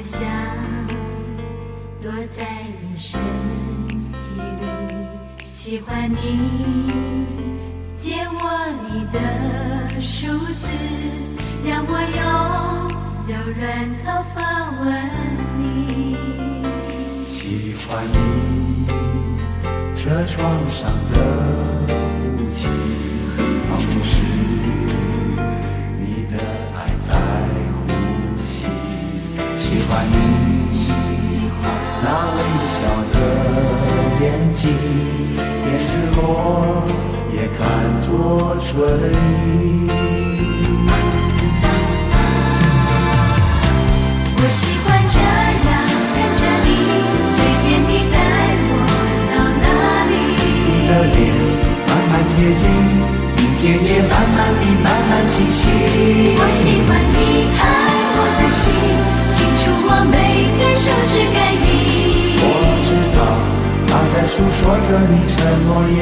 想躲在你身体里，喜欢你，借我你的梳子，让我用柔软头发吻你。喜欢你这床上的武器，仿佛是你的爱在呼吸。喜欢你那微笑的眼睛，连日落也看作春意。我喜欢这样跟着你，随便你带我到哪里。你的脸慢慢贴近，明天也慢慢地慢慢清晰。我喜欢你爱我的心，清楚我每根手指感应。我知道他在诉说着你承诺言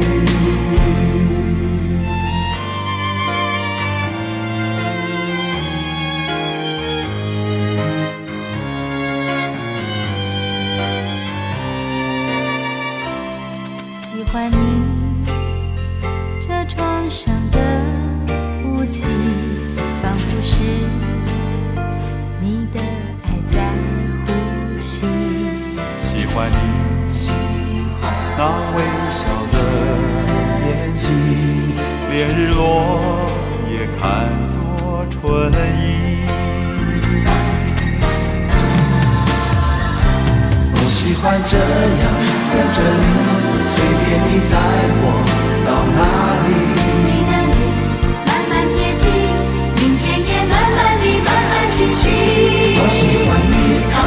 语。喜欢你这床上的雾气，仿佛是你的爱在呼吸。喜欢你那微笑的眼睛，连日落也看作春意。我喜欢这样跟着你，随便你带我到哪里。你的脸慢慢贴近，明天也慢慢地慢慢清晰。我喜欢你爱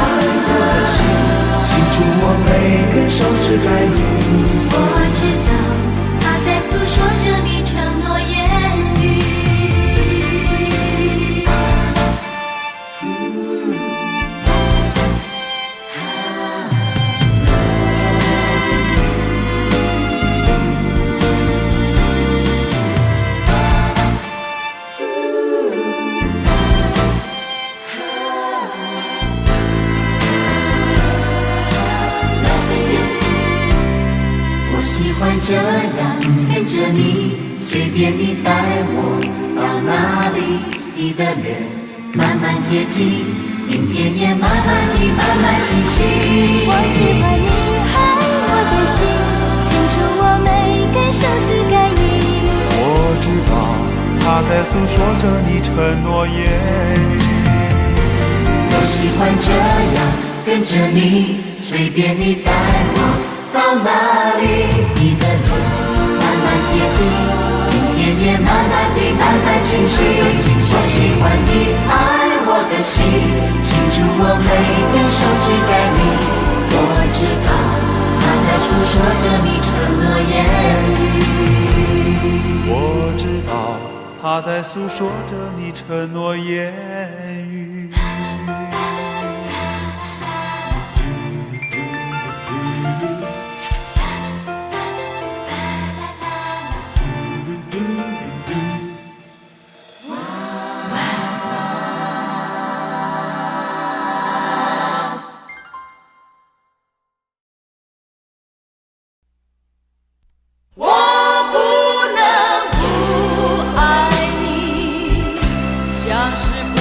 我的心，清楚我每根手指感应。我知道他在诉说着你承诺言语。我喜欢这样跟着你，随便你带我到哪里。你的脸慢慢贴近，明天也慢慢地慢慢清晰。我喜欢你爱我的心，清楚我每根手指感应。我知道他在诉说着你承诺言语。我喜欢这样跟着你，随便你带我到哪里。你的脸慢慢贴近，明天也慢慢地慢慢清晰。我喜欢你爱我的心，清楚我每根手指感应。我知道他在诉说着你承诺言语。我知道他在诉说着你承诺言语。像是不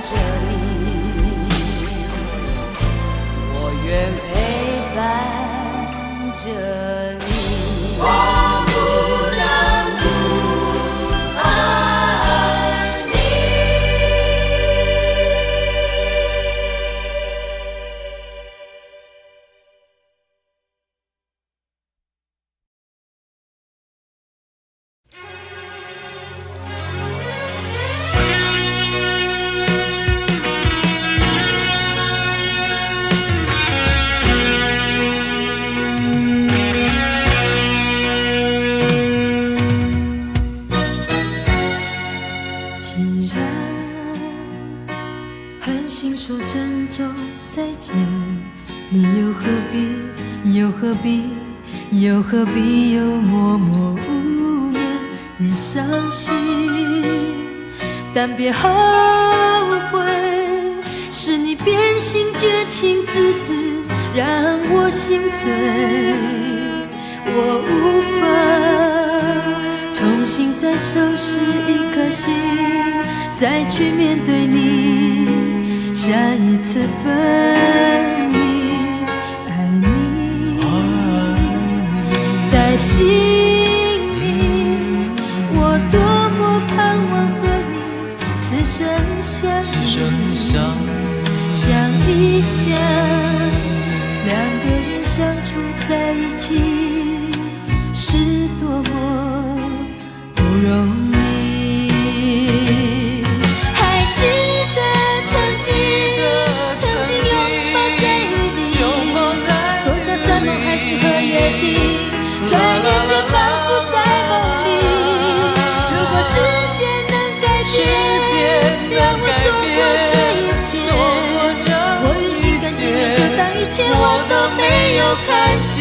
着你，我愿陪伴着你。我不能不爱你。既然狠心说珍重再见，你又何必默默无言？你伤心，但别后悔，是你变心绝情自私，让我心碎。我无法重新再收拾一颗心，再去面对你，下一次分离，爱你，在心里，我多么盼望和你此生相依，想一想，两个人相处在一起是多么不容易。还记得曾经拥抱在雨里，多少山盟海誓和约定，转眼间仿佛在梦里。如果时间能改变，让我错过这一切，我愿心甘情愿，就当一切我都没有看见。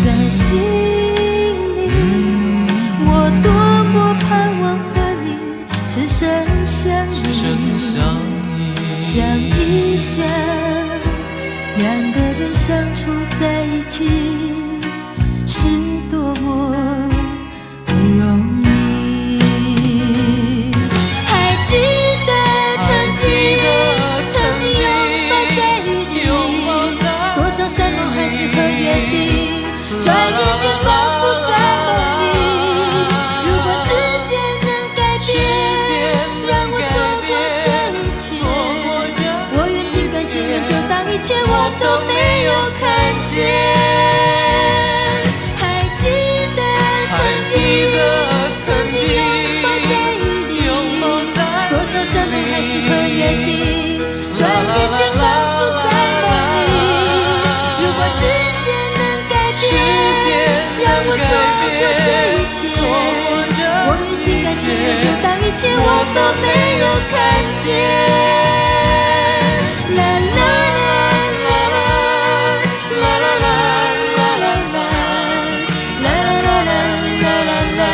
在心里，我多么盼望和你此生相依，想一想，两个人相处在一起是多么不容易。还记得曾经拥抱在雨里，多少山盟海誓和约定，转眼间仿佛在梦里。如果时间能改变，让我错过这一切，我愿心甘情愿，就当一切我都没有看见。还记得曾经拥抱在雨里，多少山盟海誓和约定，转眼间仿佛在梦里。如果时间能改变，让我错过这一切，我愿心甘情愿，就当一切我都没有看见。啦啦啦啦啦啦啦啦啦啦啦啦啦啦啦啦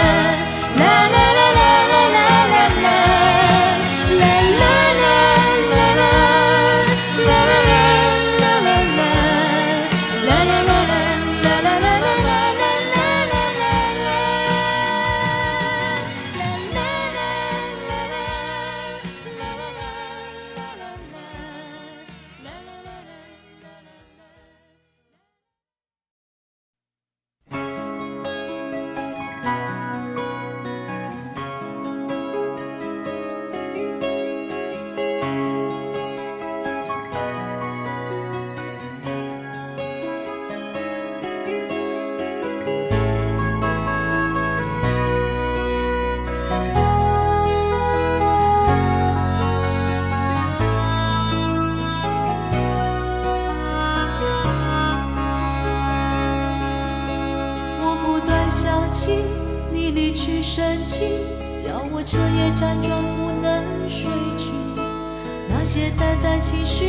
些淡淡情绪，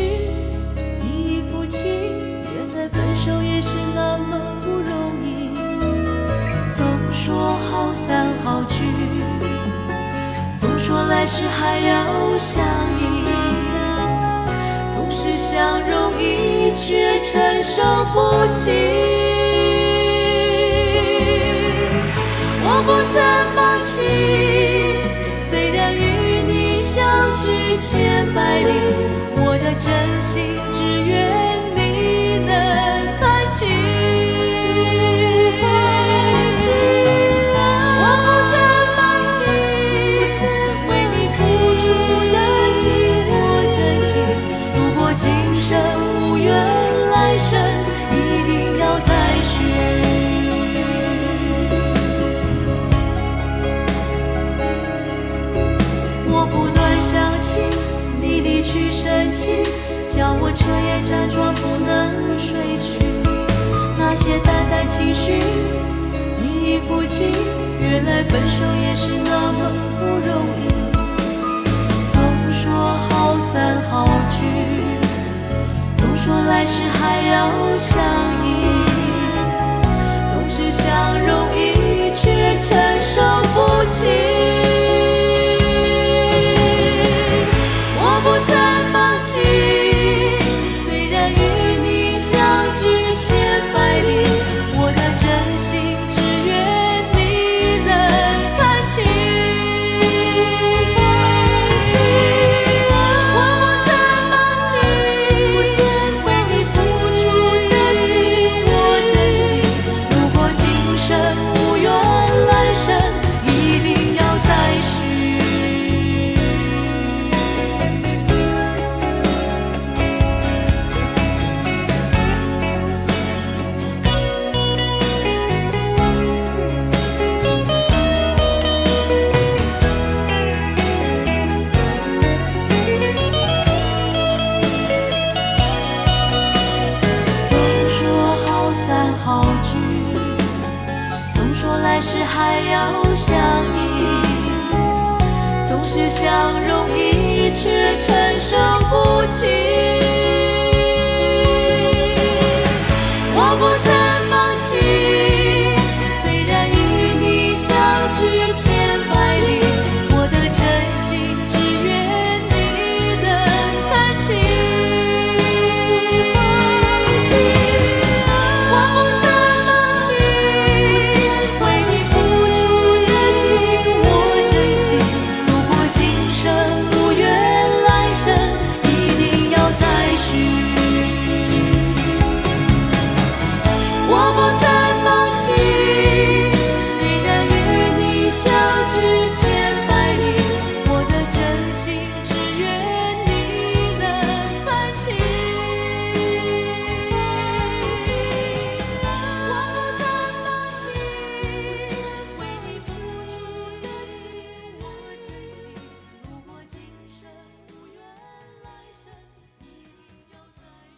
一一付清。原来分手也是那么不容易。总说好散好聚，总说来世还要相依，总是想容易，却承受不起。我不曾放弃，虽然与你相距千百里，我的真心只愿你能看清。我不曾放弃，为你付出的情我真心。如果今生无缘，来生一定要再续。我不断想起你离去深情，叫我彻夜辗转不能睡去。那些淡淡情绪一一付清，原来分手也是那么不容易。总说好散好聚，总说来世还要相依，总是想容易，却承受不起。我不曾放弃，虽然与你相距千百里，我的真心只愿你能看清。我不曾放弃，为你付出的情我真心。如果今生无缘，来生一定要再续。总说好散好聚，总说来世还要相依，总是想容易，却承受不起。我不曾放弃，虽然与你相距千百里，我的真心只愿你能看清。我不曾放弃，为你付出的情我真心。如果今生无缘，来生一定要再续。我不曾放弃，虽然与你相距千百里，我的真心只愿你能看清。我不曾放弃，为你付出的情我真心。如果今生无缘，来生一定要再续。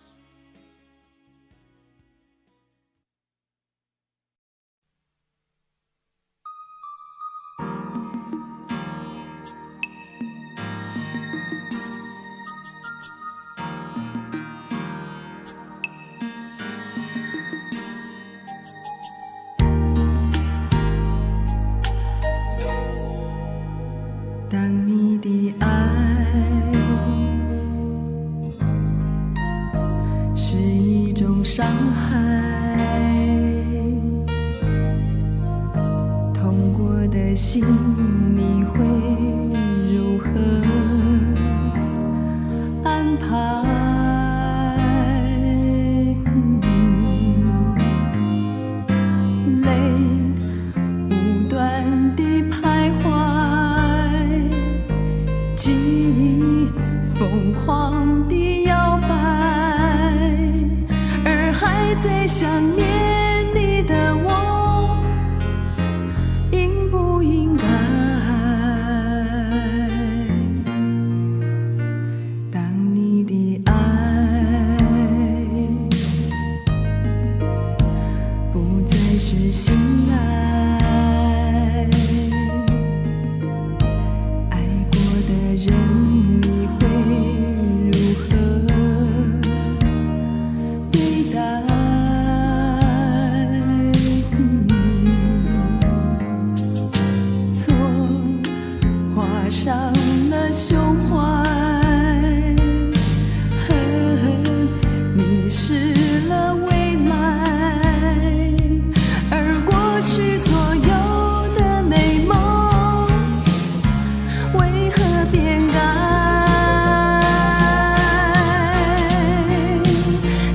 当你的爱是一种伤害，痛过的心你会如何安排？泪无端地徘徊，记忆疯狂地摇摆，而还在想念你的我，应不应该？当你的爱不再是信赖，爱过的人你会失了未来，而过去所有的美梦为何变改？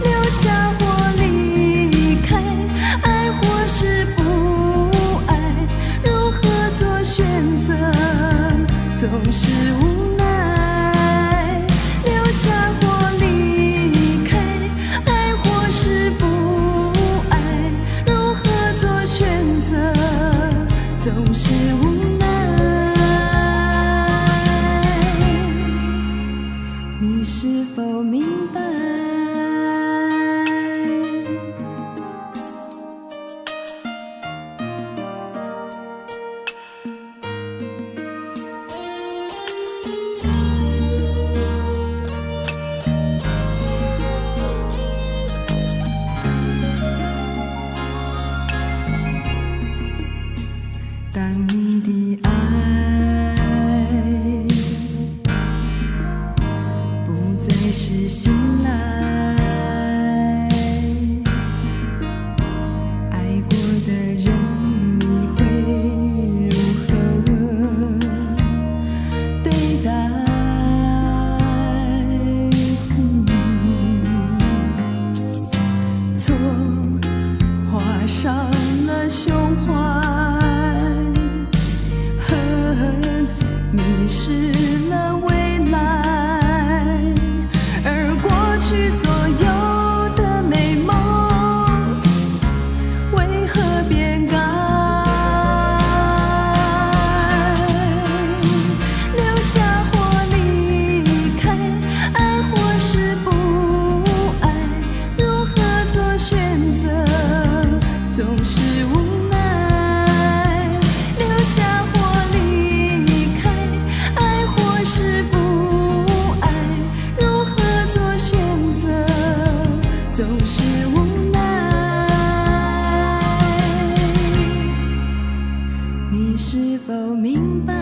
留下或离开，爱或是不爱，如何做选择，总是无奈。留下或离开，爱或是不爱，如何做选择，总是无奈。你是否明白？当你的爱不再是信赖，爱过的人你会如何对待？错画上了胸怀，迷失了未来，而过去所有的美梦为何变改？留下或离开，爱或是不爱，如何做选择，总是无奈。留下或离开，爱或是不爱，如何做选择，总是无奈。你是否明白？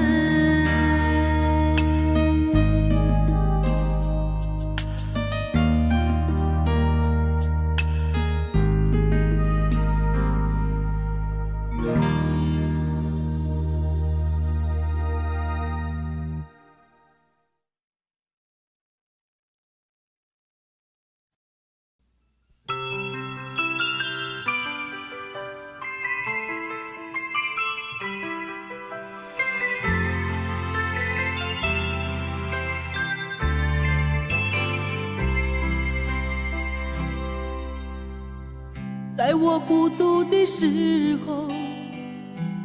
在我孤独的时候，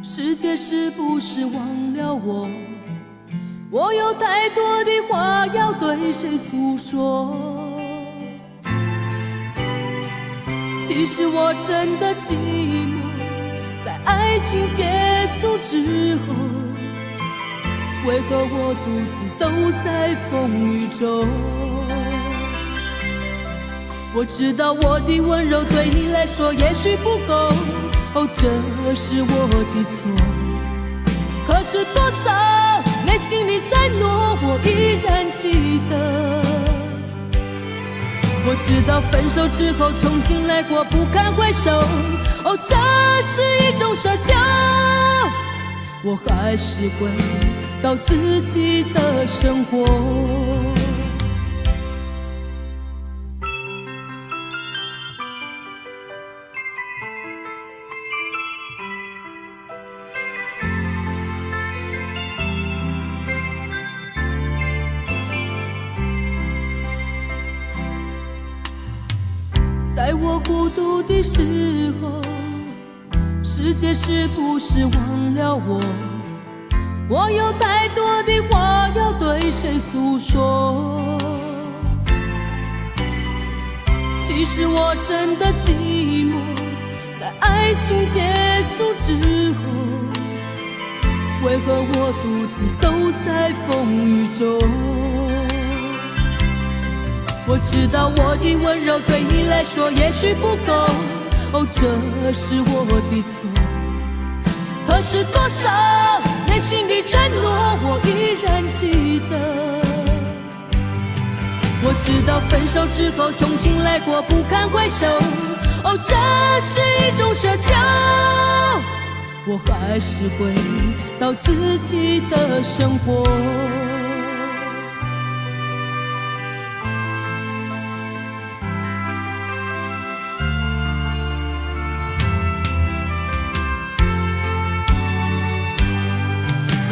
世界是不是忘了我？我有太多的话要对谁诉说？其实我真的寂寞，在爱情结束之后，为何我独自走在风雨中？我知道我的温柔对你来说也许不够，哦，这是我的错。可是多少内心的承诺我依然记得。我知道分手之后重新来过不堪回首，哦，这是一种奢求。我还是回到自己的生活。在我孤独的时候，世界是不是忘了我？我有太多的话要对谁诉说？其实我真的寂寞，在爱情结束之后，为何我独自走在风雨中？我知道我的温柔对你来说也许不够，哦，这是我的错。可是多少内心的承诺我依然记得。我知道分手之后重新来过不堪回首，哦，这是一种奢求。我还是回到自己的生活。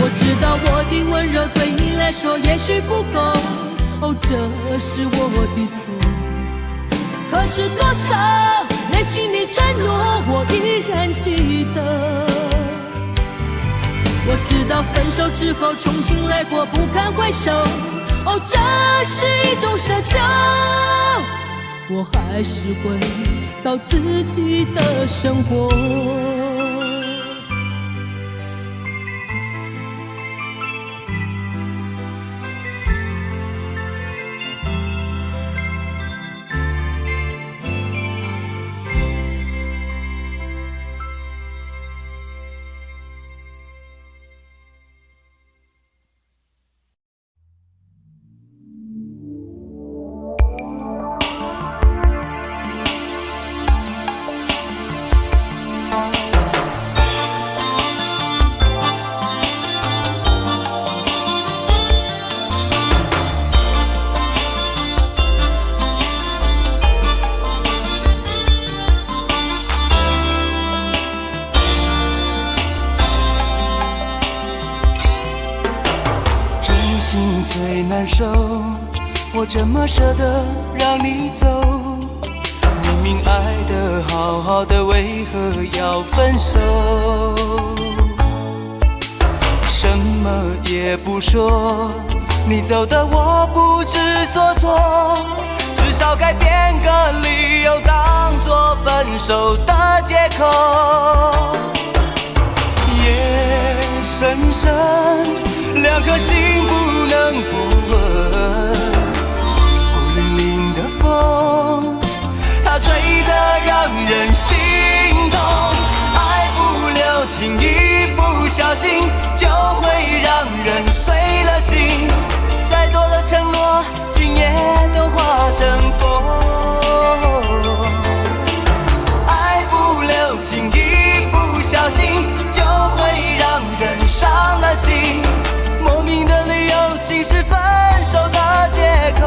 我知道我的温柔对你来说也许不够，哦，这是我的错。可是多少内心的承诺我依然记得。我知道分手之后重新来过不堪回首，哦，这是一种奢求。我还是回到自己的生活。最难受，我怎么舍得让你走？明明爱得好好的，为何要分手？什么也不说，你走的我不知所措，至少该编个理由当作分手的借口。夜深深，两颗心不能不稳，孤零零的风，它吹得让人心痛。爱不留情，一不小心就会让人碎了心，再多的承诺，今夜都化成风。爱不留情，一不小心就会让人伤了心，莫名的理由竟是分手的借口。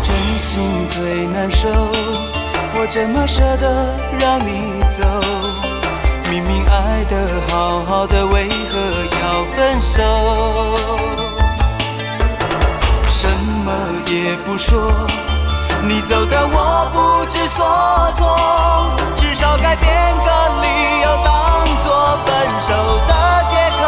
真心最难受，我怎么舍得让你走？明明爱得好好的，为何要分手？什么也不说，你走的我不知所措，至少该编个理由当作分手的借口。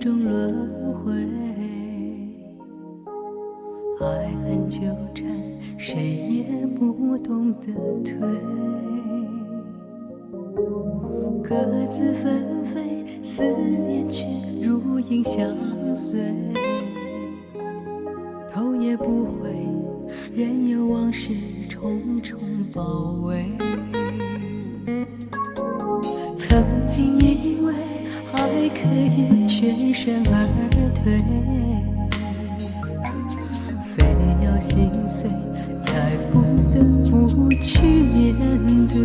种轮回。爱恨纠缠，谁也不懂得退。各自纷飞，思念却如影相随。头也不回，任由往事重重包围。曾经以为还可以全身而退，非要心碎才不得不去面对。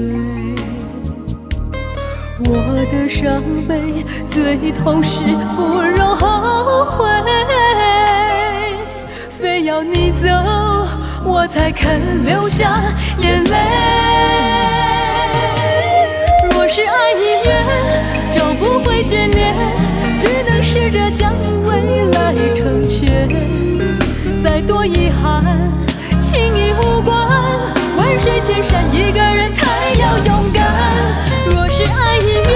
我的伤悲最痛时不容后悔，非要你走我才肯流下眼泪。若是爱已远，找不回眷恋，只能试着将未来成全。再多遗憾轻易无关，万水千山一个人才要勇敢。若是爱已远，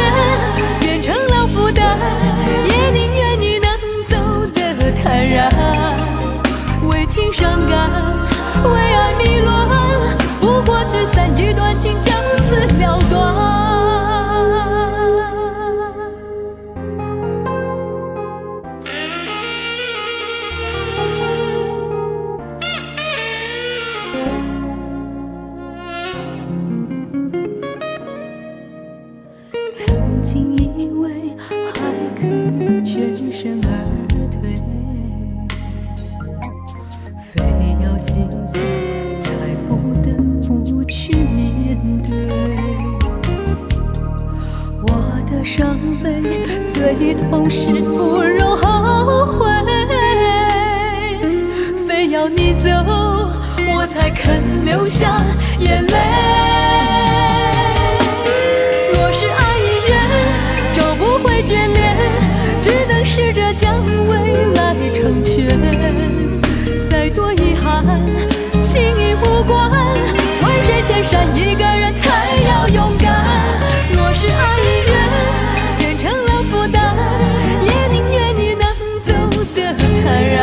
变成了负担，也宁愿你能走得坦然。为情伤感，为爱迷乱，不过聚散一段情，将此了断。曾经以为还可以全身而退，非要心碎才不得不去面对。我的伤悲最痛时不容后悔，非要你走我才肯流下眼泪。若是爱已远，找不回眷恋，只能试着将未来成全。再多遗憾轻易无关，万水千山一个人才要勇敢。若是爱已远，变成了负担，也宁愿你能走得坦然。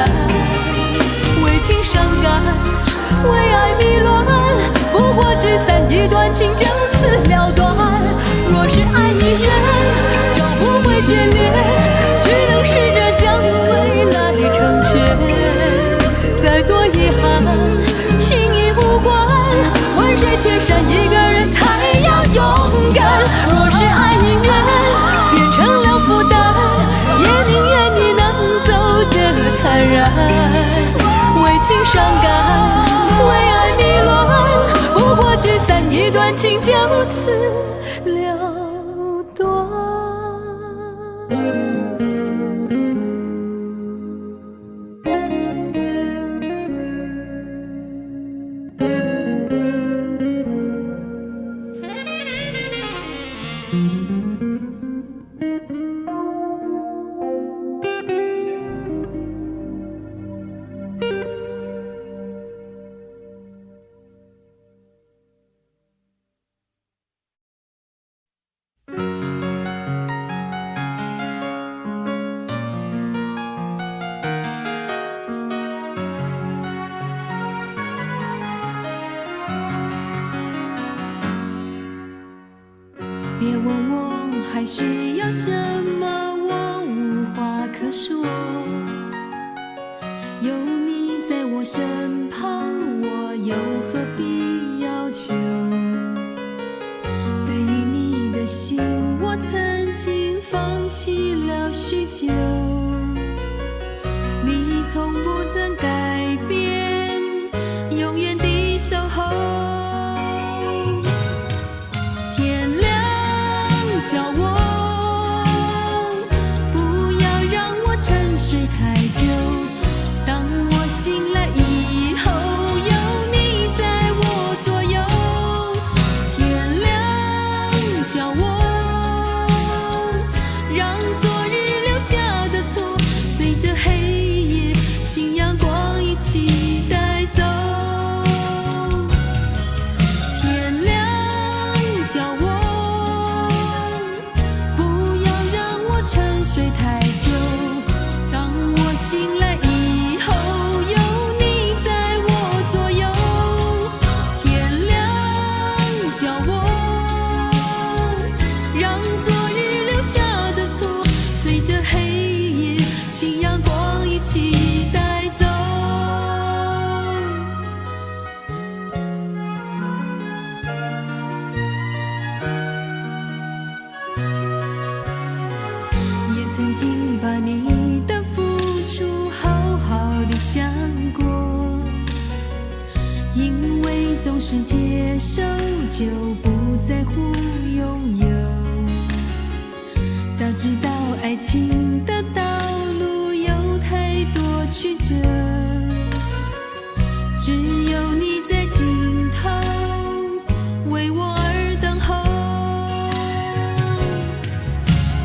为情伤感，为爱迷乱，不过聚散一段情，将此了断。若是爱已远，找不回眷恋，只能试着将未来成全。再多遗憾轻易无关，万水千山一个人才要勇敢。若是爱已远，变成了负担，也宁愿你能走得坦然。为情伤感，为爱迷乱，不过聚散一段情，就此了断。别问我还需要什么，我无话可说。有你在我身旁，我又何必要求？对于你的心，我曾经放弃了许久。你从不曾改变，永远地守候。叫我不要让我沉睡太久，当我醒来以后，有你在我左右。天亮叫我让昨日留下的错，随着黑夜晴阳光一起带走。天亮叫我睡太久，请阳光一起带走。也曾经把你的付出好好的想过，因为总是接受，就不在乎拥有。早知道爱情的道路有太多曲折，只有你在尽头为我而等候。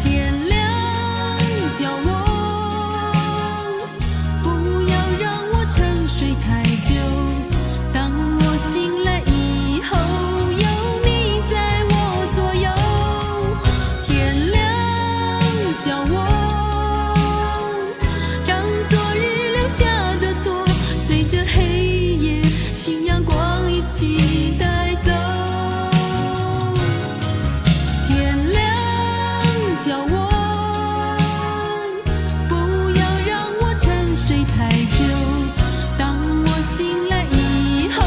天亮叫我不要让我沉睡太久，当我醒来以后有你在我左右。天亮叫我让昨日留下的错随着黑夜请阳光一起带走。天亮叫我不要让我沉睡太久，当我醒来以后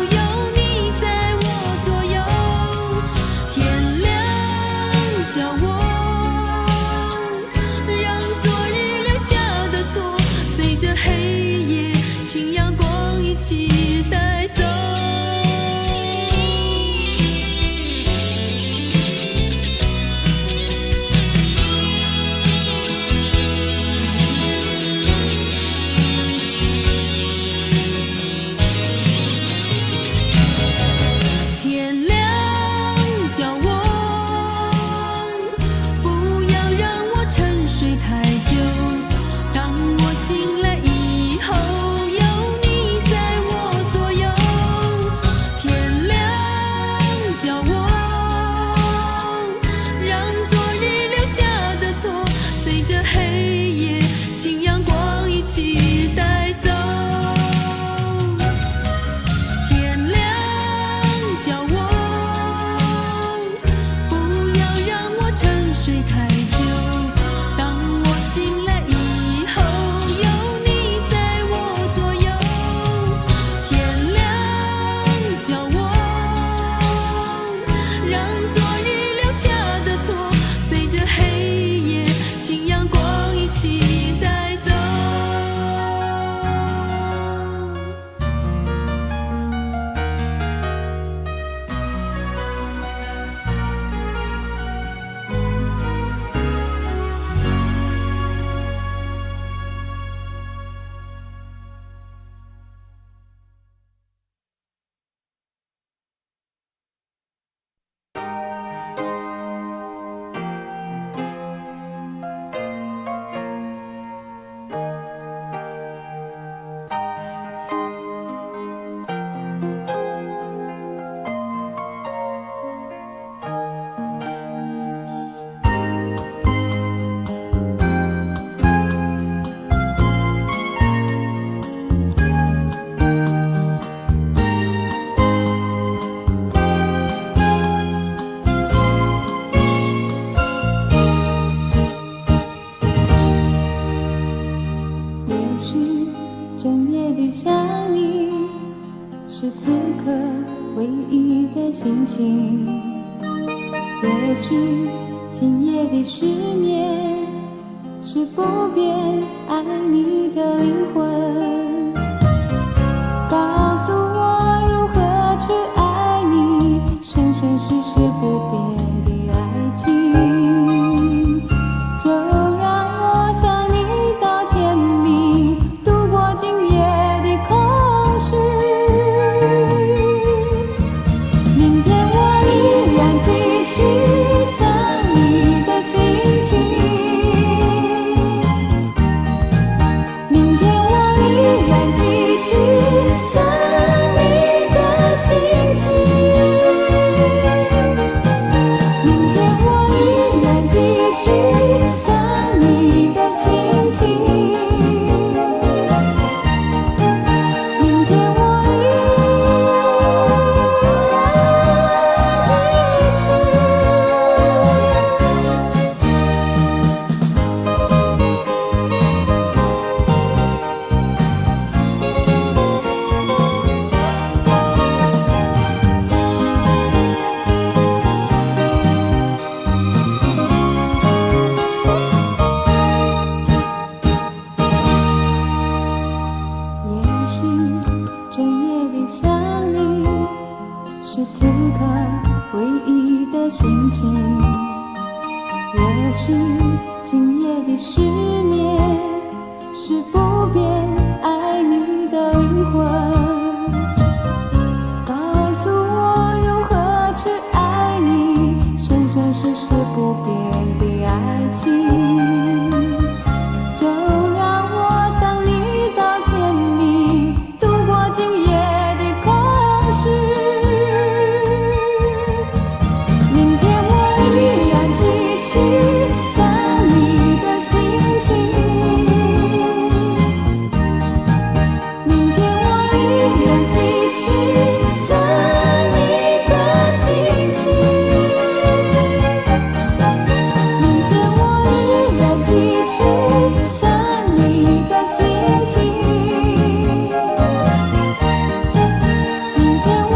有你在我左右。天亮叫我让昨日留下的错随着黑夜请阳光一起带走。天亮叫我不要让我沉睡太久，当我醒来以后有你在我左右。天亮叫我让昨日留下的错随着黑夜请阳光一起带走。天亮叫我不要让我沉睡太久，当我醒来以后有你在我左右。天亮叫我让昨日留下的错随着黑夜请阳光一起带走。也许整夜的想你是此刻唯一的心情，也许今夜的失眠是不变爱你的灵魂。告诉我如何去爱你，生生世世不变的爱情，就让我想你到天明，度过今夜的空虚。明天我依然继续想你的心情，明天我依然继续想你的心情，明天我依然继续想你的心情，明天我依然继续。是不变爱你的灵魂，告诉我如何去爱你，生生世世不变的爱情。就让我想你到天明，度过今夜的空虚。明天我依然继续想你的心情，明天我依然继续想你的心情，明天我依然继续想你的心情，明天我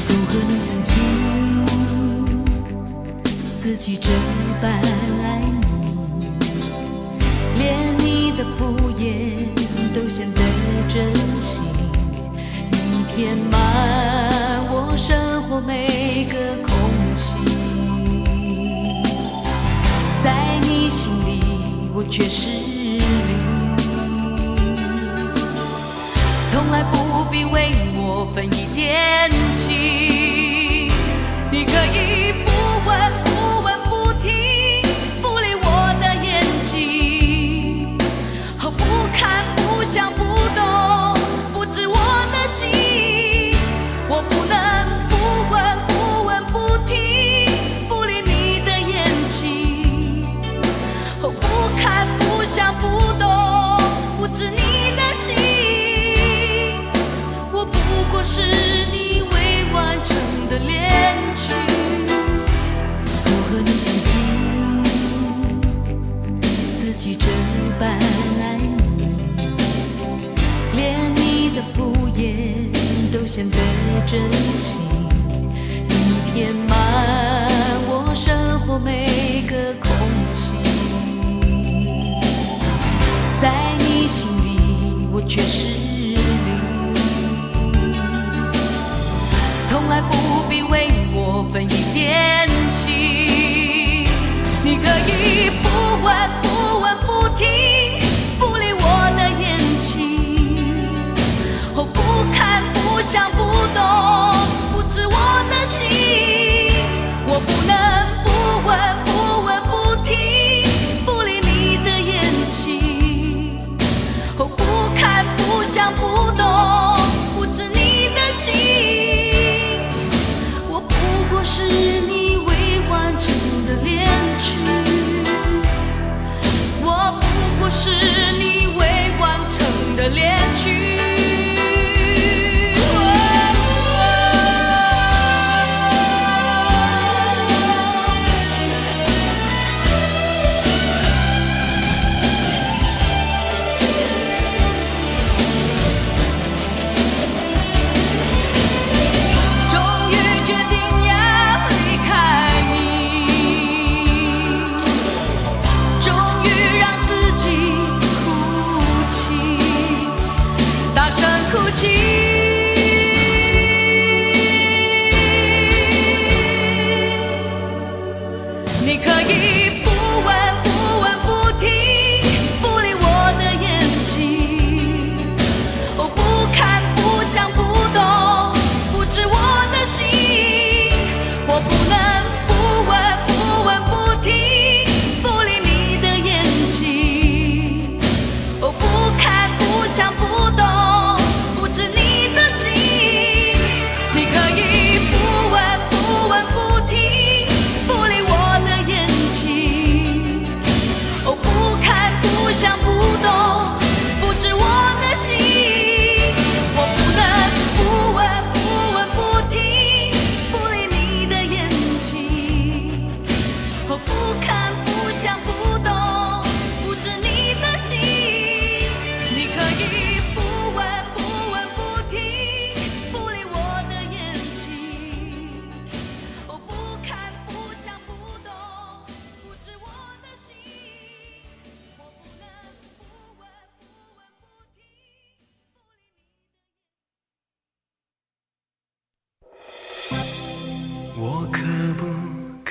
如何能相信自己这般爱你，连你的敷衍都显得真心，你填满我生活每个空隙，在你心里我却是零，从来不必为我分一点心，你可以不问不问不听，不理我的眼睛，不看不想不懂，不知我的心，我不能不问不问不听，不理你的眼睛，不看不想不懂，不知你的心，我不过是你未完成的恋曲。如何能相信自己这般爱你，连你的敷衍都显得真心，你填满我生活每个空隙，在你心里我却是零，从来不必为我分一点心，你可以不问不问不听，不理我的眼睛，不看不想不懂，不知我的心，我不能不问不问不听，不理你的眼睛，不看不想不懂，不知你的心，我不过是你未完成的恋曲，我不过是你未完成的恋曲。你可以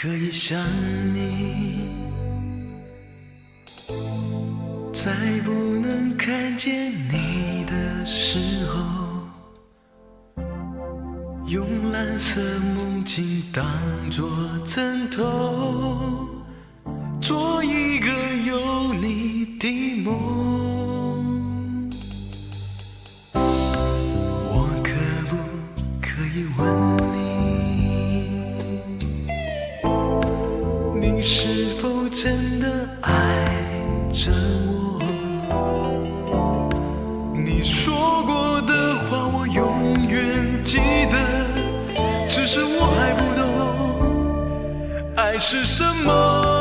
可以想你，在不能看见你的时候，用蓝色梦境当作枕头，做一个有你的梦。我可不可以问你，你是否真的爱着我？你说过的话我永远记得，只是我还不懂爱是什么。